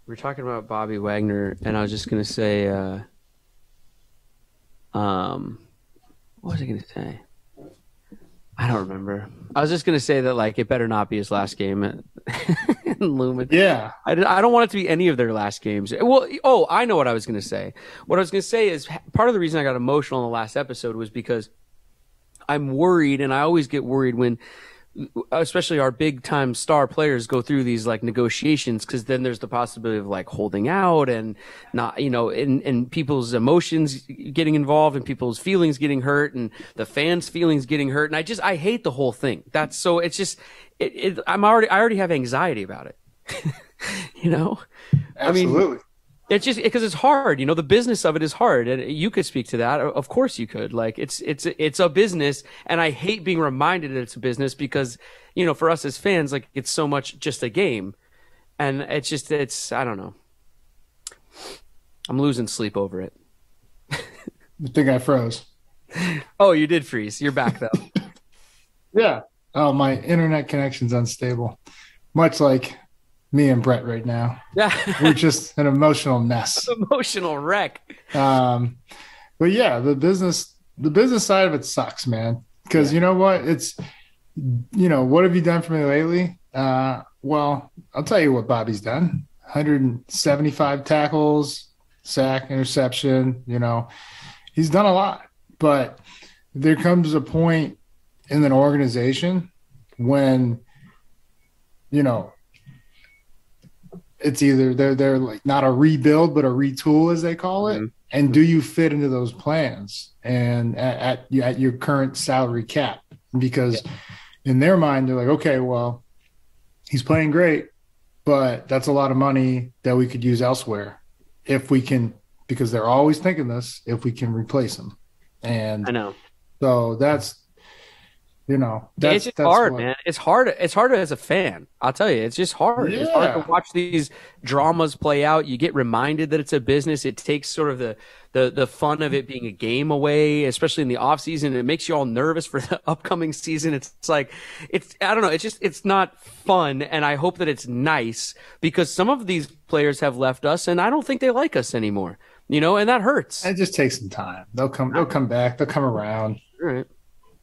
We're talking about Bobby Wagner, and I was just gonna say, what was I gonna say? I don't remember. I was just gonna say that like it better not be his last game in Lumen. Yeah, I don't want it to be any of their last games. Well, I know what I was gonna say. What I was gonna say is part of the reason I got emotional in the last episode was because I'm worried, and I always get worried when, especially our big time star players go through these like negotiations, because then there's the possibility of like holding out and not, and people's emotions getting involved and people's feelings getting hurt and the fans' feelings getting hurt. And I hate the whole thing. That's so it's just, I already have anxiety about it. absolutely. I mean, it's just because it's hard, the business of it is hard, and you could speak to that. Of course you could. Like it's a business, and I hate being reminded that it's a business because, for us as fans, like it's so much just a game, and it's I don't know. I'm losing sleep over it. I think I froze. Oh, you did freeze. You're back though. Yeah. Oh, my internet connection's unstable, much like me and Brett right now. Yeah. We're just an emotional mess. Emotional wreck. But yeah, the business side of it sucks, man. Because you know what? It's, what have you done for me lately? Well, I'll tell you what Bobby's done. 175 tackles, sack, interception, he's done a lot. But there comes a point in an organization when, it's either they're like not a rebuild, but a retool, as they call it. Mm-hmm. And do you fit into those plans and at your current salary cap? Because in their mind, they're like, okay, well, he's playing great, but that's a lot of money that we could use elsewhere if we can, because they're always thinking this, if we can replace him. And I know. So that's it's just hard, man. It's hard as a fan. I'll tell you, it's just hard. Yeah. It's hard to watch these dramas play out. You get reminded that it's a business. It takes sort of the fun of it being a game away, especially in the off season. It makes you all nervous for the upcoming season. It's like, I don't know. It's not fun. And I hope that it's nice because some of these players have left us and I don't think they like us anymore, and that hurts. It just takes some time. They'll come back. They'll come around. All right.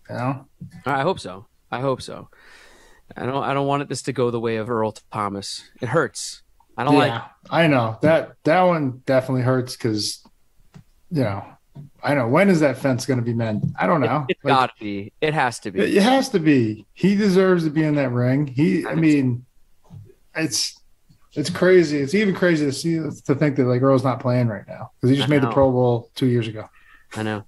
I hope so. I don't want this to go the way of Earl Thomas. It hurts. I don't like. I know that one definitely hurts because, I know when is that fence going to be mended? I don't know. It's got to be. It has to be. It has to be. He deserves to be in that ring. It's crazy. It's even crazy to think that like Earl's not playing right now because he just made the Pro Bowl 2 years ago. I know.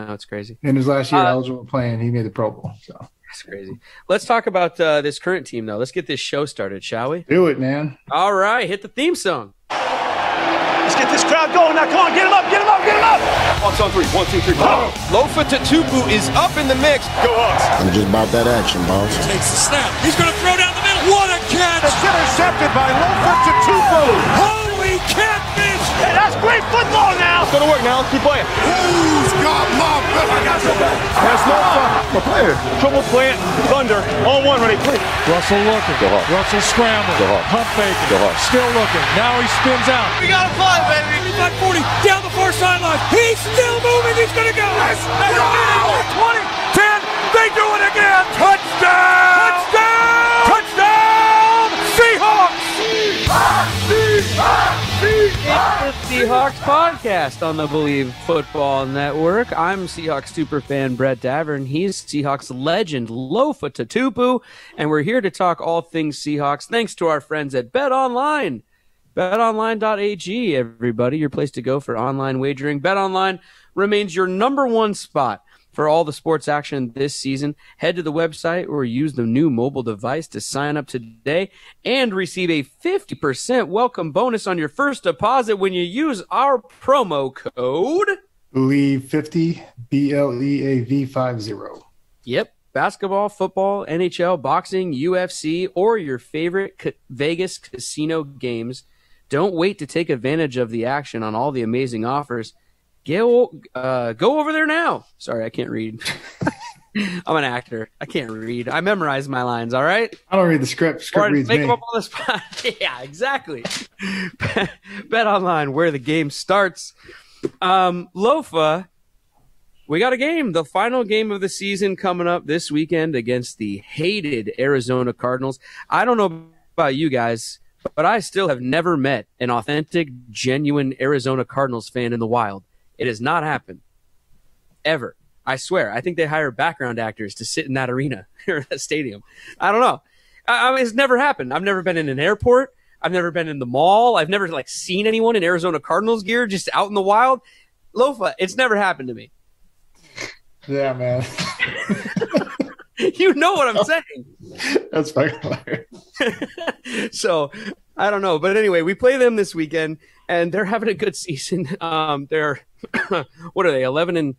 It's crazy. In his last year eligible playing, he made the Pro Bowl. So that's crazy. Let's talk about this current team, though. Let's get this show started, shall we? Do it, man. All right. Hit the theme song. Let's get this crowd going now. Come on, get him up. 1, 2, 3. 1, 2, 3. Oh. Lofa Tatupu is up in the mix. Go Hawks. I'm just about that action, boss. Takes the snap. He's going to throw down the middle. What a catch. It's intercepted by Lofa Tatupu. Holy catfish. Hey, that's great football now. It's going to work now. Let's keep playing. Who's got my back? I got your back. That's Lofa. My player. Trouble plant. Thunder. On one, ready. Russell looking. Go Hawks. Russell scrambling. Go Hawks. Pump faking. Go Hawks. Still looking. Now he spins out. We got to fly, baby. 35-40. Down the far sideline. He's still moving. He's going to go. Yes. 20. 10. They do it again. Touchdown. Seahawks. It's the Seahawks podcast on the Believe Football Network. I'm Seahawks superfan Brett Davern. He's Seahawks legend Lofa Tatupu, and we're here to talk all things Seahawks. Thanks to our friends at BetOnline. BetOnline.ag, everybody, your place to go for online wagering. BetOnline remains your number one spot for all the sports action this season. Head to the website or use the new mobile device to sign up today and receive a 50% welcome bonus on your first deposit when you use our promo code BLEAV50, BLEAV50. Yep. Basketball, football, NHL, boxing, UFC, or your favorite Vegas casino games. Don't wait to take advantage of the action on all the amazing offers. Go over there now. Sorry, I can't read. I'm an actor. I can't read. I memorize my lines, all right? I don't read the script. Script reads make me. them up on the spot. Yeah, exactly. Bet online where the game starts. Lofa, we got a game. The final game of the season coming up this weekend against the hated Arizona Cardinals. I don't know about you guys, but I still have never met an authentic, genuine Arizona Cardinals fan in the wild. It has not happened. Ever. I swear. I think they hire background actors to sit in that arena or that stadium. I don't know. I mean, it's never happened. I've never been in an airport. I've never been in the mall. I've never seen anyone in Arizona Cardinals gear just out in the wild. Lofa, it's never happened to me. Yeah, man. You know what I'm saying. That's fucking hilarious. So, I don't know. But anyway, we play them this weekend, and they're having a good season. They're, what are they, 11-6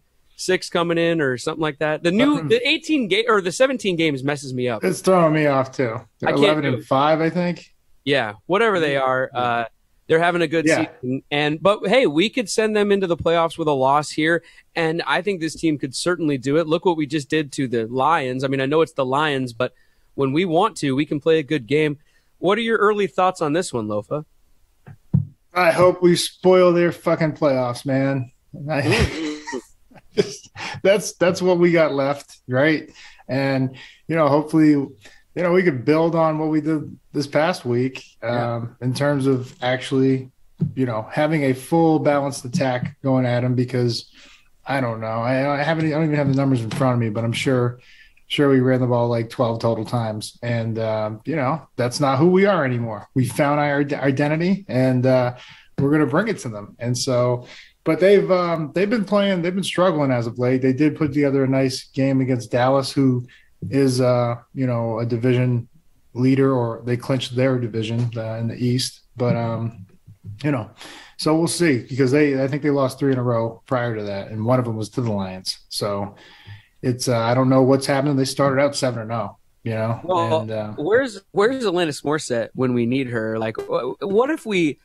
coming in or something like that? The 18 game or the 17 games messes me up. It's throwing me off, too. They're 11-5, I think. Yeah, whatever they are. They're having a good season. But hey, we could send them into the playoffs with a loss here, and I think this team could certainly do it. Look what we just did to the Lions. I mean, I know it's the Lions, but when we want to, we can play a good game. What are your early thoughts on this one, Lofa? I hope we spoil their fucking playoffs, man. That's what we got left, right? And, hopefully – we could build on what we did this past week in terms of actually, having a full balanced attack going at them because I don't know. I don't even have the numbers in front of me, but I'm sure we ran the ball like 12 total times. And, that's not who we are anymore. We found our identity and we're going to bring it to them. And so, but they've been struggling as of late. They did put together a nice game against Dallas, who is a division leader, or they clinched their division in the East. But so we'll see, because I think they lost 3 in a row prior to that, and one of them was to the Lions. So it's I don't know what's happening. They started out 7-0. Well, and, where's Alanis Morissette when we need her? Like, what if we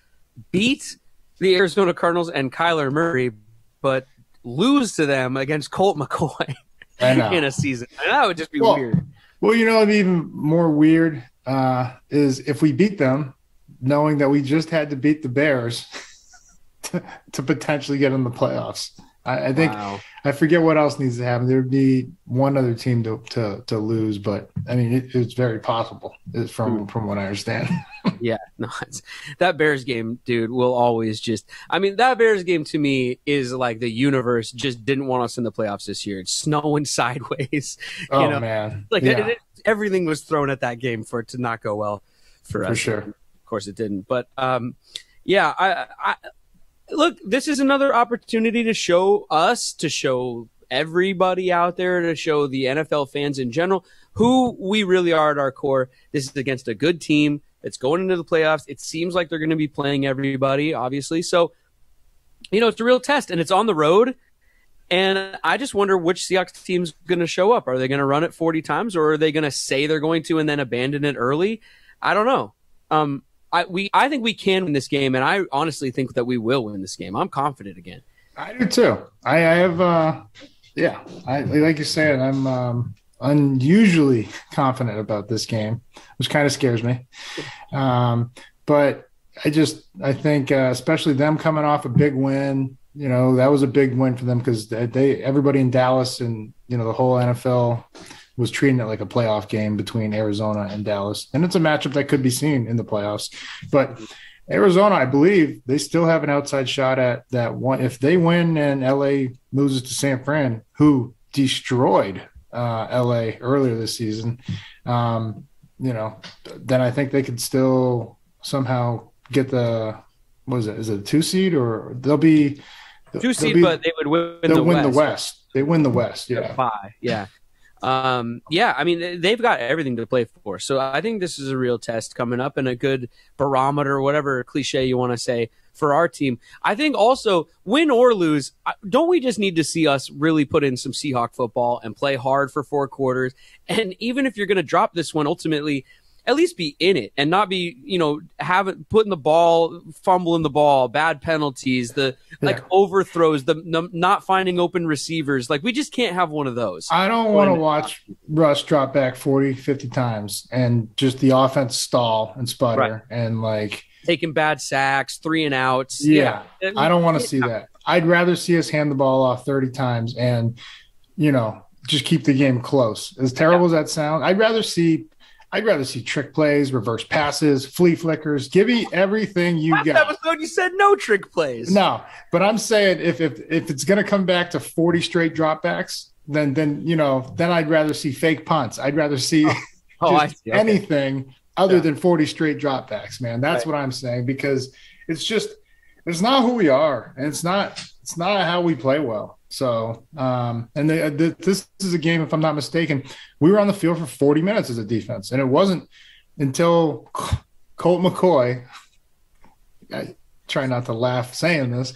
beat the Arizona Cardinals and Kyler Murray, but lose to them against Colt McCoy? In a season? That would just be weird. Well, what'd be even more weird is if we beat them, knowing that we just had to beat the Bears to potentially get in the playoffs. I think I forget what else needs to happen. There would be one other team to lose, but I mean it's very possible from what I understand. Yeah, no, that Bears game, dude, will always that Bears game to me is like the universe just didn't want us in the playoffs this year. It's snowing sideways. Man. Everything was thrown at that game for it to not go well for us. For sure. Of course it didn't. But look, this is another opportunity to show everybody out there, to show the NFL fans in general who we really are at our core. This is against a good team that's going into the playoffs. It seems like they're going to be playing everybody, obviously. So, it's a real test, and it's on the road. And I just wonder which Seahawks team's going to show up. Are they going to run it 40 times, or are they going to say they're going to and then abandon it early? I don't know. I think we can win this game, and I honestly think that we will win this game. I'm confident again. I do too. I have, like you're saying, I'm unusually confident about this game, which kind of scares me. But I think, especially them coming off a big win, that was a big win for them because everybody in Dallas and, the whole NFL was treating it like a playoff game between Arizona and Dallas. And it's a matchup that could be seen in the playoffs. But Arizona, I believe, they still have an outside shot at that one. If they win and LA loses to San Fran, who destroyed LA earlier this season, then I think they could still somehow get the – what is it? Is it a 2 seed, or they'll be – 2 seed, but they would win the West. They win the West, yeah. 5, yeah. I mean, they've got everything to play for. So I think this is a real test coming up and a good barometer, whatever cliche you want to say, for our team. I think also, win or lose, don't we just need to see us really put in some Seahawk football and play hard for 4 quarters? And even if you're going to drop this one, ultimately, at least be in it and not be, fumbling the ball, bad penalties, overthrows, the not finding open receivers. Like, we just can't have one of those. I don't want to watch Russ drop back 40, 50 times and just the offense stall and sputter and taking bad sacks, 3 and outs. Yeah. I don't want to see that. I'd rather see us hand the ball off 30 times and, just keep the game close. As terrible as that sounds, I'd rather see trick plays, reverse passes, flea flickers. Give me everything you got. Last episode you said no trick plays. No, but I'm saying if it's going to come back to 40 straight dropbacks, then I'd rather see fake punts. I'd rather see anything other than 40 straight dropbacks, man. That's what I'm saying, because it's not who we are, and it's not how we play well. So, this is a game, if I'm not mistaken, we were on the field for 40 minutes as a defense, and it wasn't until Colt McCoy, I try not to laugh saying this,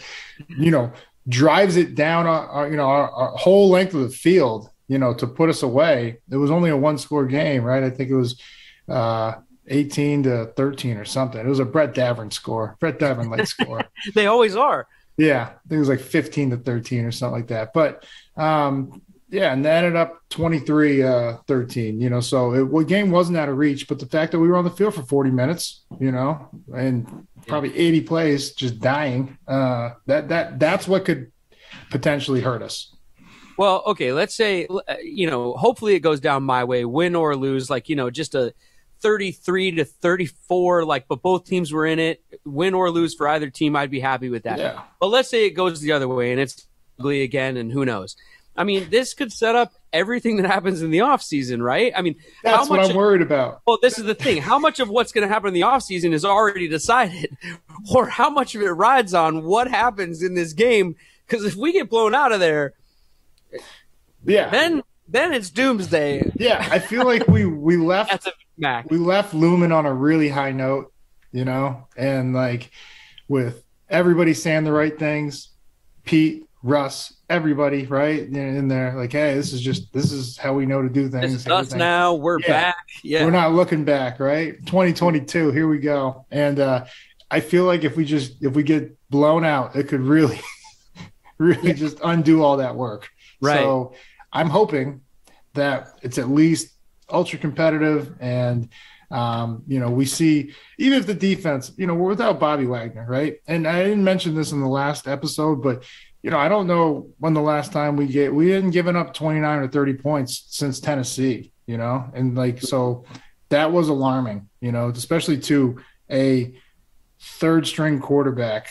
drives it down our whole length of the field, to put us away. It was only a 1-score game, right? I think it was 18-13 or something. It was a Brett Davern late score. They always are. Yeah, I think it was like 15-13 or something like that. But and that ended up 23-13. So the game wasn't out of reach, but the fact that we were on the field for 40 minutes, and probably 80 plays just dying, that's what could potentially hurt us. Well, okay, let's say hopefully it goes down my way, win or lose, just a 33-34, but both teams were in it, win or lose for either team, I'd be happy with that. Yeah. But let's say it goes the other way and it's ugly again, and who knows? I mean, this could set up everything that happens in the offseason, right? I mean, that's what I'm worried about. Well, this is the thing. How much of what's going to happen in the offseason is already decided, or how much of it rides on what happens in this game? Because if we get blown out of there, then it's doomsday. Yeah, I feel like we left That's a Mac. We left Lumen on a really high note, and with everybody saying the right things, Pete, Russ, everybody, right in there, hey, this is how we know to do things. This is us now. We're back. Yeah, we're not looking back, right? 2022, here we go. And I feel like if we get blown out, it could really, really just undo all that work. Right. So I'm hoping that it's at least ultra competitive, and we see, even if the defense, we're without Bobby Wagner, right? And I didn't mention this in the last episode, but I don't know when the last time we hadn't given up 29 or 30 points since Tennessee, and so that was alarming, especially to a third string quarterback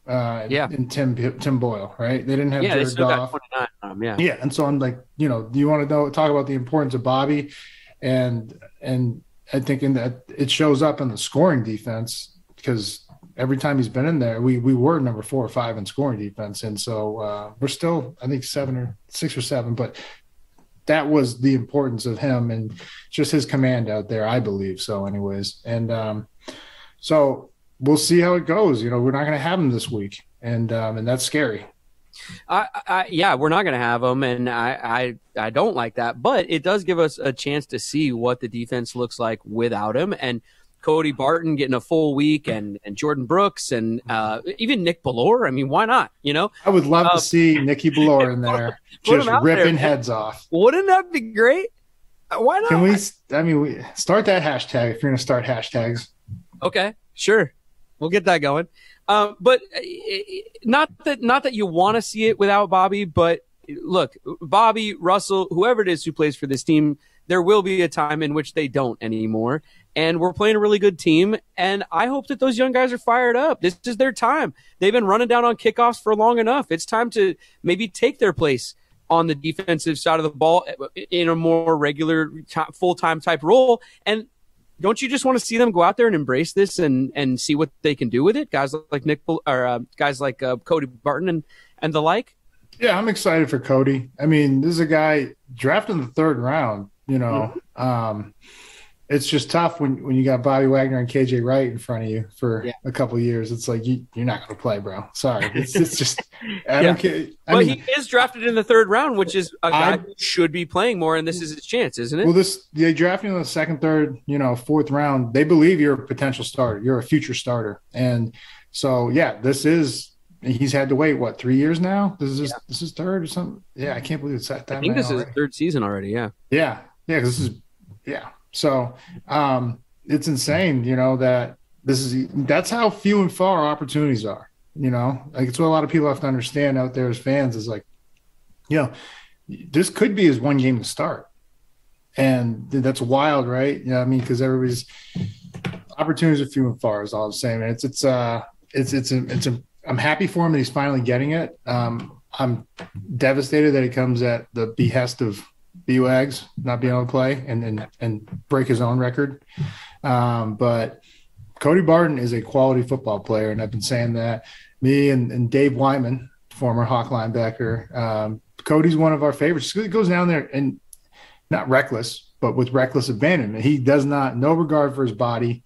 in Tim Boyle, right? They didn't have Jared they still Goff. got 29 on him, Yeah, and so I'm do you want to talk about the importance of Bobby? And I think in that it shows up in the scoring defense, because every time he's been in there, we were number 4 or 5 in scoring defense, and so we're still, I think, 6 or 7. But that was the importance of him and just his command out there, I believe. So, anyways, and so we'll see how it goes. We're not going to have him this week, and that's scary. We're not going to have them, and I don't like that, but it does give us a chance to see what the defense looks like without him, and Cody Barton getting a full week, and Jordan Brooks, and even Nick Ballore. I mean, why not? I would love to see Nicky Ballore in there, just ripping heads off. Wouldn't that be great? Why not? Can we start that hashtag if you're going to start hashtags? Okay, sure. We'll get that going. But not that you want to see it without Bobby, but look, Bobby, Russell, whoever it is who plays for this team, there will be a time in which they don't anymore. And we're playing a really good team. And I hope that those young guys are fired up. This is their time. They've been running down on kickoffs for long enough. It's time to maybe take their place on the defensive side of the ball in a more regular full-time type role. And don't you just want to see them go out there and embrace this and see what they can do with it? Guys like Cody Barton and the like. Yeah, I'm excited for Cody. I mean, this is a guy drafted in the 3rd round, It's just tough when you got Bobby Wagner and KJ Wright in front of you for a couple of years. It's like you're not going to play, bro. Sorry, it's just I don't care. But he is drafted in the 3rd round, which is a guy who should be playing more, and this is his chance, isn't it? Well, they drafted in the 2nd, 3rd, 4th round. They believe you're a potential starter. You're a future starter, and so this is. He's had to wait 3 years now. This is 3rd or something. Yeah, I can't believe it's that. I think this is his 3rd season already. Yeah. Because this is So it's insane, that that's how few and far opportunities are. Like it's what a lot of people have to understand out there as fans is like, this could be his one game to start, and that's wild, right? Because everybody's opportunities are few and far is all I'm saying. I'm happy for him that he's finally getting it. I'm devastated that it comes at the behest of B-Wags not being able to play and break his own record. But Cody Barton is a quality football player, and I've been saying that. Me and Dave Wyman, former Hawk linebacker, Cody's one of our favorites. He goes down there and not reckless, but with reckless abandonment. He does no regard for his body.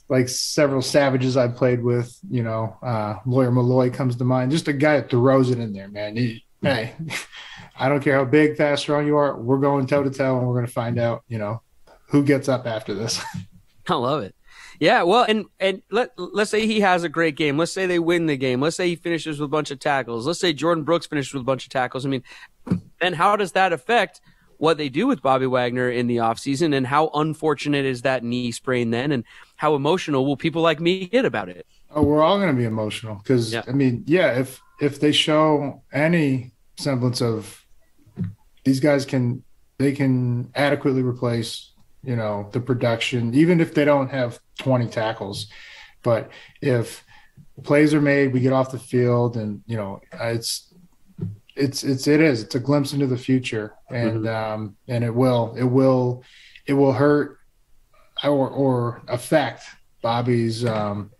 Like several savages I've played with, Lawyer Malloy comes to mind. Just a guy that throws it in there, man. Hey, I don't care how big, fast, strong you are. We're going toe to toe, and we're going to find out, who gets up after this. I love it. Yeah, well, and let's say he has a great game. Let's say they win the game. Let's say he finishes with a bunch of tackles. Let's say Jordan Brooks finishes with a bunch of tackles. Then how does that affect what they do with Bobby Wagner in the offseason, and how unfortunate is that knee sprain then, and how emotional will people like me get about it? Oh, we're all going to be emotional because, if they show any semblance of these guys can adequately replace, the production, even if they don't have 20 tackles. But if plays are made, we get off the field, and, it's a glimpse into the future, and it will hurt or affect Bobby's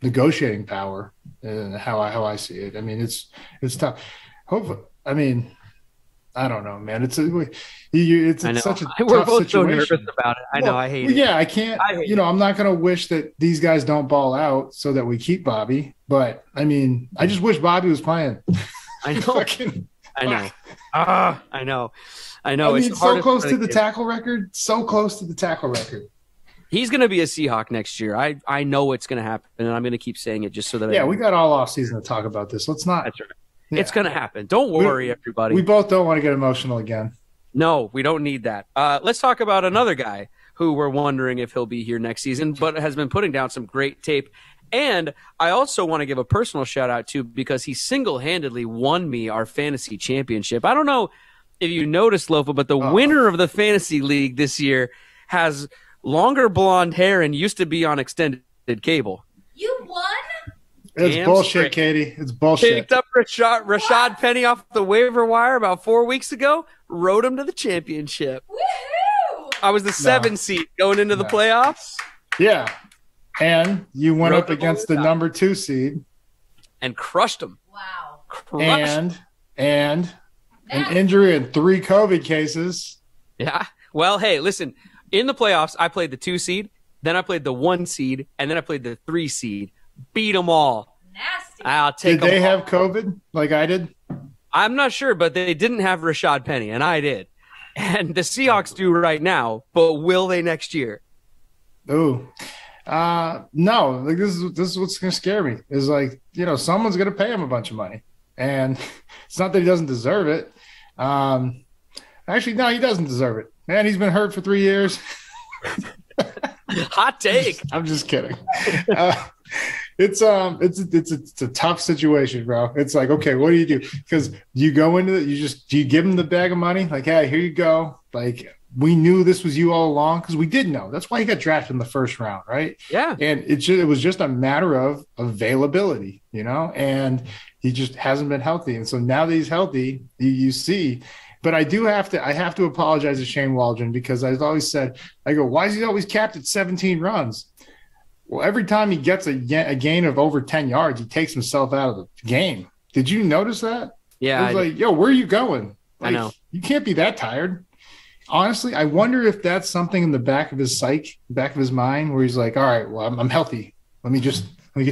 negotiating power, and how I see it. It's tough. Hopefully, I don't know, man. It's such a we're tough both situation. So nervous about it. I know. I hate it. Yeah, I can't. I'm not going to wish that these guys don't ball out so that we keep Bobby. But I just wish Bobby was playing. I know. I know. It's so close to the tackle record. So close to the tackle record. He's going to be a Seahawk next year. I know it's going to happen, and I'm going to keep saying it just so that. Yeah, we got all off season to talk about this. Let's not. That's right. Yeah. It's going to happen. Don't worry, everybody. We both don't want to get emotional again. No, we don't need that. Let's talk about another guy who we're wondering if he'll be here next season, but has been putting down some great tape. And I also want to give a personal shout out to, because he single-handedly won me our fantasy championship. I don't know if you noticed, Lofa, but the winner of the fantasy league this year has longer blonde hair and used to be on extended cable. You won? It's bullshit, straight. Katie. It's bullshit. Picked up Rashad Penny off the waiver wire about 4 weeks ago, rode him to the championship. Woohoo! I was the 7 seed going into the playoffs. Yeah. And you went up against the number 2 seed. And crushed him. Wow. And an injury and 3 COVID cases. Yeah. Well, hey, listen. In the playoffs, I played the 2 seed, then I played the 1 seed, and then I played the 3 seed. Beat them all. Nasty. I'll take them. Did they have COVID like I did? I'm not sure, but they didn't have Rashad Penny, and I did. And the Seahawks do right now, but will they next year? Ooh. No. Like this is what's going to scare me. Is like, someone's going to pay him a bunch of money. And it's not that he doesn't deserve it. Actually, no, he doesn't deserve it. Man, he's been hurt for 3 years. Hot take. I'm just kidding. It's a tough situation, bro. It's like, okay, what do you do? Because you go into it, do you give him the bag of money? Like, hey, here you go. Like, we knew this was you all along, because we did know. That's why he got drafted in the first round, right? Yeah. And it was just a matter of availability, and he just hasn't been healthy. And so now that he's healthy, you see. But I have to apologize to Shane Waldron, because I've always said, I go, why is he always capped at 17 runs? Well, every time he gets a gain of over 10 yards, he takes himself out of the game. Did you notice that? Yeah. I was like, yo, where are you going? Like, I know. You can't be that tired. honestly, I wonder if that's something in the back of his back of his mind, where he's like, all right, well, I'm healthy. Let me get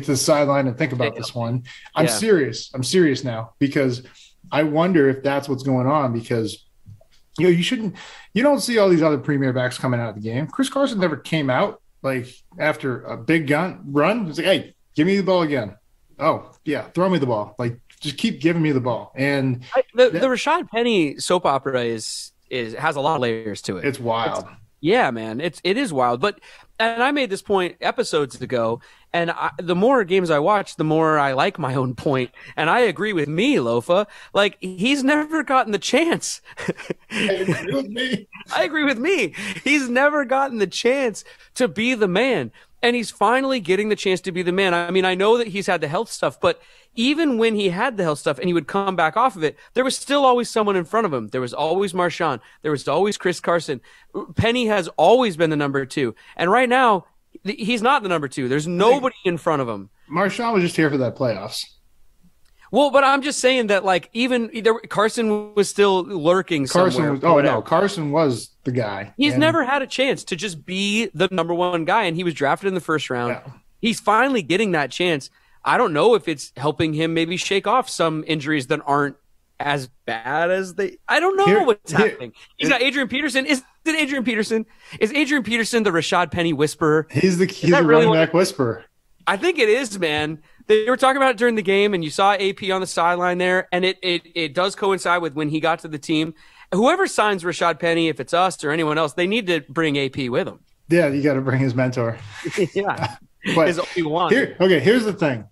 to the sideline and think about this one. I'm serious. I'm serious now, because I wonder if that's what's going on, because you don't see all these other premier backs coming out of the game. Chris Carson never came out like after a big run. He's like, hey, give me the ball again. Oh yeah, throw me the ball. Like, just keep giving me the ball. And the Rashad Penny soap opera has a lot of layers to it. It's wild. Yeah, man, it is wild. And I made this point episodes ago, and the more games I watch, the more I like my own point. And I agree with me, Lofa. Like, he's never gotten the chance. I agree with me. He's never gotten the chance to be the man. And he's finally getting the chance to be the man. I mean, I know that he's had the health stuff, but even when he had the health stuff and he would come back off of it, there was still always someone in front of him. There was always Marshawn. There was always Chris Carson. Penny has always been the number 2. And right now, he's not the number 2. There's nobody in front of him. Marshawn was just here for that playoffs. Well, but I'm just saying that, like, Carson was still lurking somewhere. Carson was the guy. He's never had a chance to just be the number 1 guy, and he was drafted in the first round. Yeah. He's finally getting that chance. I don't know if it's helping him maybe shake off some injuries that aren't as bad as I don't know what's happening. He's got Adrian Peterson. Is Adrian Peterson the Rashad Penny whisperer? He's the running back whisperer. I think it is, man. They were talking about it during the game, and you saw AP on the sideline there, and it does coincide with when he got to the team. Whoever signs Rashad Penny, if it's us or anyone else, they need to bring AP with them. Yeah, you got to bring his mentor. Yeah. But his Obi-Wan. Here's the thing.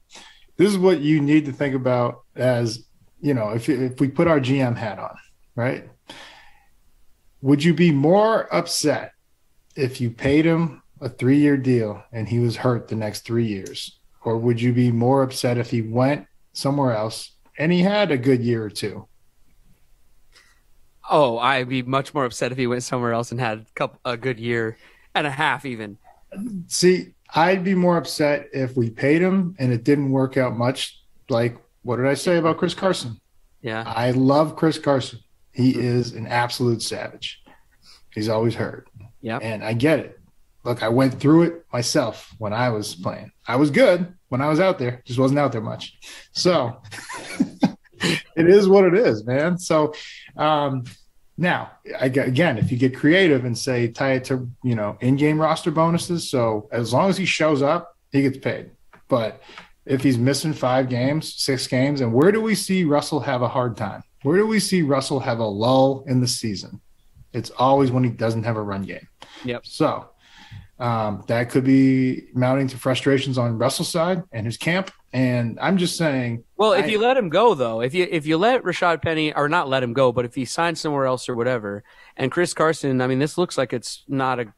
This is what you need to think about, as, if we put our GM hat on, right? Would you be more upset if you paid him a 3-year deal and he was hurt the next 3 years? Or would you be more upset if he went somewhere else and he had a good year or 2? Oh, I'd be much more upset if he went somewhere else and had a good year and a half even. See, I'd be more upset if we paid him and it didn't work out much. Like, what did I say about Chris Carson? Yeah. I love Chris Carson. He is an absolute savage. He's always hurt. Yeah. And I get it. Look, I went through it myself when I was playing. I was good when I was out there, just wasn't out there much. So it is what it is, man. So now, again, if you get creative and say tie it to, in-game roster bonuses, so as long as he shows up, he gets paid. But if he's missing 5 games, 6 games, and where do we see Russell have a hard time? Where do we see Russell have a lull in the season? It's always when he doesn't have a run game. Yep. So that could be mounting to frustrations on Russell's side and his camp. And I'm just saying. Well, if you let him go, though, if you let Rashad Penny, or not let him go, but if he signs somewhere else or whatever, and Chris Carson, I mean, this looks like it's not an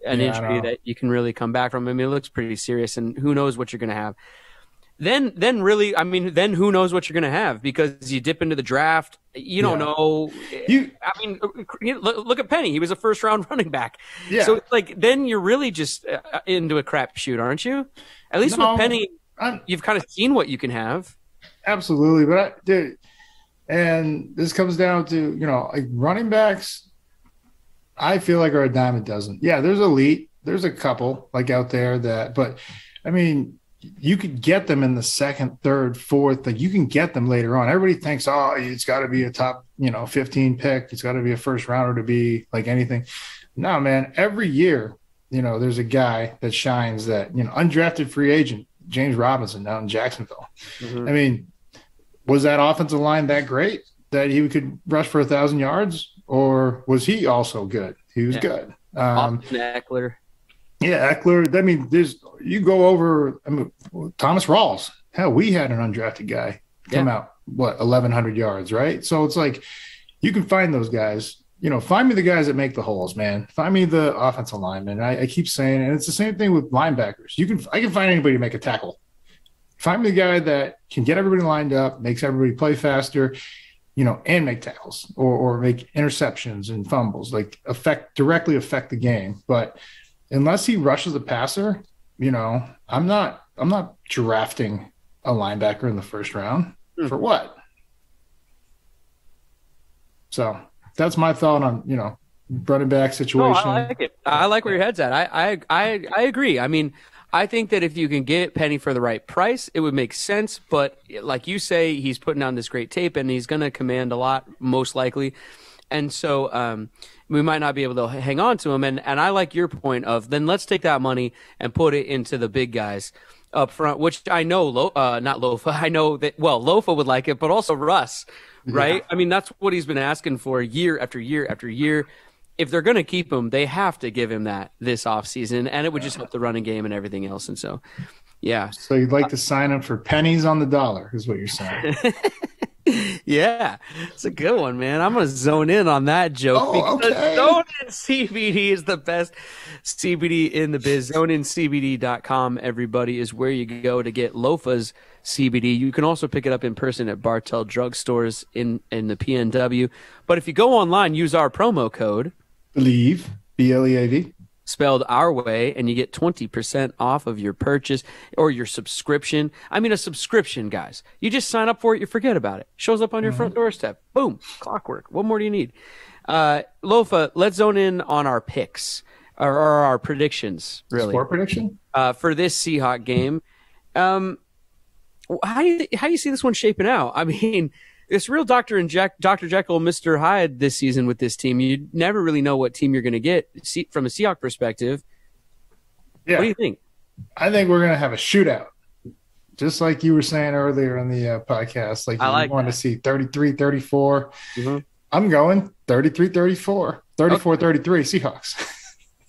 injury that you can really come back from. I mean, it looks pretty serious, and who knows what you're going to have. Then who knows what you're going to have, because you dip into the draft. You don't know. Look at Penny. He was a first-round running back. Yeah. So, then you're really just into a crapshoot, aren't you? At least with Penny, you've kind of seen what you can have. Absolutely. But, and this comes down to, running backs, I feel like are a dime a dozen. Yeah, there's elite. There's a couple, out there but, I mean, you could get them in the 2nd, 3rd, 4th. You can get them later on. Everybody thinks, it's got to be a top, 15 pick. It's got to be a first rounder to be anything. No, man. Every year, there's a guy that shines that, undrafted free agent, James Robinson down in Jacksonville. Mm-hmm. I mean, was that offensive line that great that he could rush for 1,000 yards, or was he also good? He was good. Eckler. Yeah, Eckler. I mean, you go over. Thomas Rawls. Hell, we had an undrafted guy come out 1,100 yards, right? So it's you can find those guys. Find me the guys that make the holes, man. Find me the offensive linemen. I keep saying, and it's the same thing with linebackers. I can find anybody to make a tackle. Find me the guy that can get everybody lined up, makes everybody play faster, and make tackles or make interceptions and fumbles, directly affect the game. But unless he rushes a passer, I'm not drafting a linebacker in the first round for what? So that's my thought on, running back No, situation. I like it. I like where your head's at. I agree. I mean, I think that if you can get Penny for the right price, it would make sense. But like you say, he's putting on this great tape, and he's going to command a lot, most likely. And so we might not be able to hang on to him. And I like your point of then let's take that money and put it into the big guys up front, which I know, not Lofa. I know that, well, Lofa would like it, but also Russ, right? Yeah. I mean, that's what he's been asking for year after year after year. If they're going to keep him, they have to give him that this offseason, and it would just help the running game and everything else. And so, yeah. So you'd like to sign him for pennies on the dollar is what you're saying. Yeah, it's a good one, man. I'm going to zone in on that joke. Oh, okay. Zone In CBD is the best CBD in the biz. ZoneInCBD.com, everybody, is where you go to get Lofa's CBD. You can also pick it up in person at Bartell drugstores in the PNW. But if you go online, use our promo code Believe, BLEAV, spelled our way, and you get 20% off of your purchase or your subscription. I mean, a subscription, guys. You just sign up for it, you forget about it. Shows up on your front doorstep. Boom, clockwork. What more do you need? Lofa, let's zone in on our picks or our predictions, really. Score prediction? For this Seahawks game. How do you see this one shaping out? I mean, it's real Dr. Jekyll, Mr. Hyde this season with this team. You never really know what team you're going to get from a Seahawks perspective. Yeah. What do you think? I think we're going to have a shootout. Just like you were saying earlier in the podcast. Like you want to see 33-34. Mm-hmm. I'm going 33-34. 34-33 Seahawks.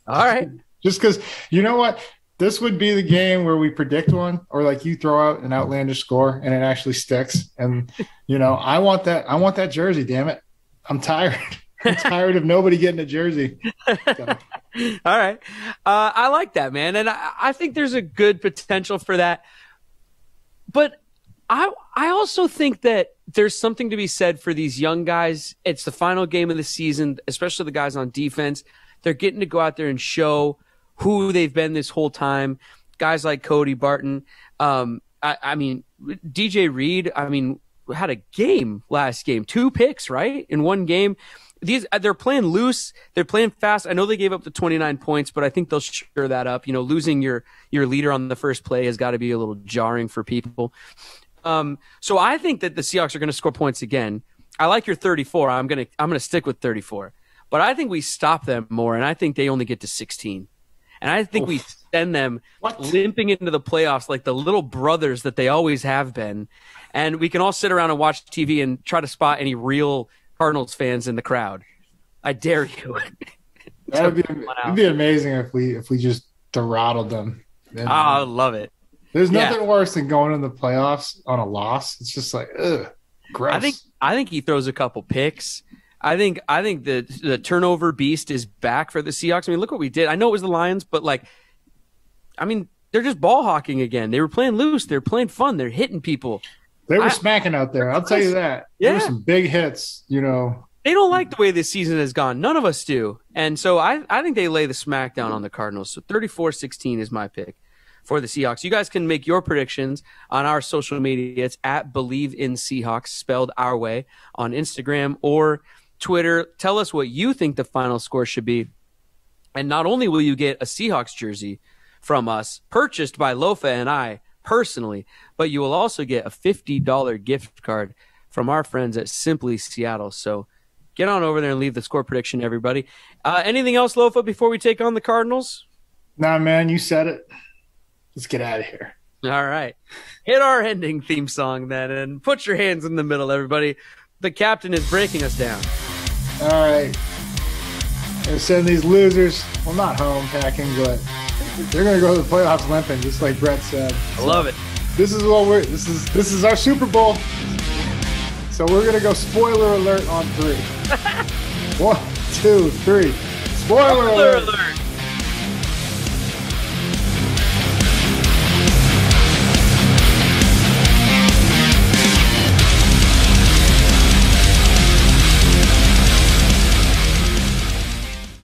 All right. Just because, you know what? This would be the game where we predict one, or like you throw out an outlandish score and it actually sticks. And, you know, I want that jersey, damn it. I'm tired. I'm tired of nobody getting a jersey. So. All right. I like that, man. And I think there's a good potential for that. But I also think that there's something to be said for these young guys. It's the final game of the season, especially the guys on defense. They're getting to go out there and show who they've been this whole time. Guys like Cody Barton. I mean, DJ Reed, had a game last game. 2 picks, right? In one game. They're playing loose. They're playing fast. I know they gave up the 29 points, but I think they'll sure that up. You know, losing your leader on the first play has got to be a little jarring for people. So I think that the Seahawks are going to score points again. I like your 34. I'm going to stick with 34. But I think we stop them more, and I think they only get to 16. And I think we send them limping into the playoffs like the little brothers that they always have been. And we can all sit around and watch TV and try to spot any real Cardinals fans in the crowd. I dare you. It'd be amazing if we just throttled them. I love it. There's nothing worse than going in the playoffs on a loss. It's just like, ugh, gross. I think he throws a couple picks. I think the turnover beast is back for the Seahawks. I mean, look what we did. I know it was the Lions, but they're just ball hawking again. They were playing loose. They're playing fun. They're hitting people. They were smacking out there. I'll tell you that. Yeah. There were some big hits, you know. They don't like the way this season has gone. None of us do. And so I think they lay the smack down on the Cardinals. So 34-16 is my pick for the Seahawks. You guys can make your predictions on our social media. It's at Believe in Seahawks, spelled our way, on Instagram or Twitter. Tell us what you think the final score should be. And not only will you get a Seahawks jersey from us, purchased by Lofa and I personally, but you will also get a $50 gift card from our friends at Simply Seattle. So get on over there and leave the score prediction, everybody. Anything else, Lofa, before we take on the Cardinals? Nah, man, you said it. Let's get out of here. All right. Hit our ending theme song then, and put your hands in the middle, everybody. The captain is breaking us down. All right. They're sending these losers, well, not home packing, but they're going to go to the playoffs limping, just like Brett said. I love it. This is our Super Bowl. So we're going to go spoiler alert on 3. 1, 2, 3. Spoiler alert.